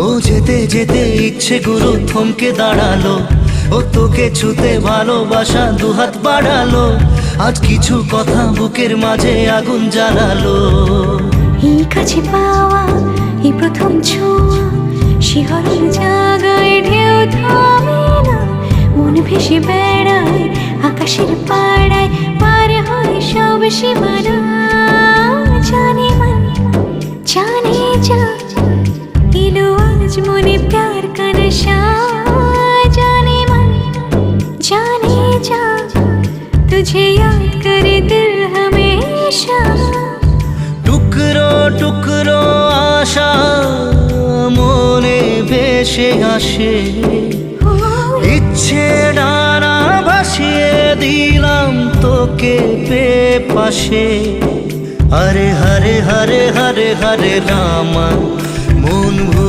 ও যেতে যেতে ইচ্ছে গুরু থমকে দাঁড়ালো, ও তোকে ছুতে ভালোবাসা দুহাত বাড়ালো, আজ কিছু কথা বুকের মাঝে আগুন জ্বালালো। এই কাছে পাওয়া এই প্রথম ছোঁয়া, শিহরণ জাগায় ঢেউ থামে না, মন ভেসে বেড়ায় আকাশের পাড়ায়, পার হয় সব সীমানা। জানে মন জানে যা, এলো আজ মনে প্যার কা নশা। जाने मन जाने जा, तुझे याद करे दिल हमेशा। টুকরো টুকরো আশা মনে ভেসে আসে, ইচ্ছে ডানা ভাসিয়ে দিলাম তোকে পাশে। হরে হরে হরে হরে হরে রাম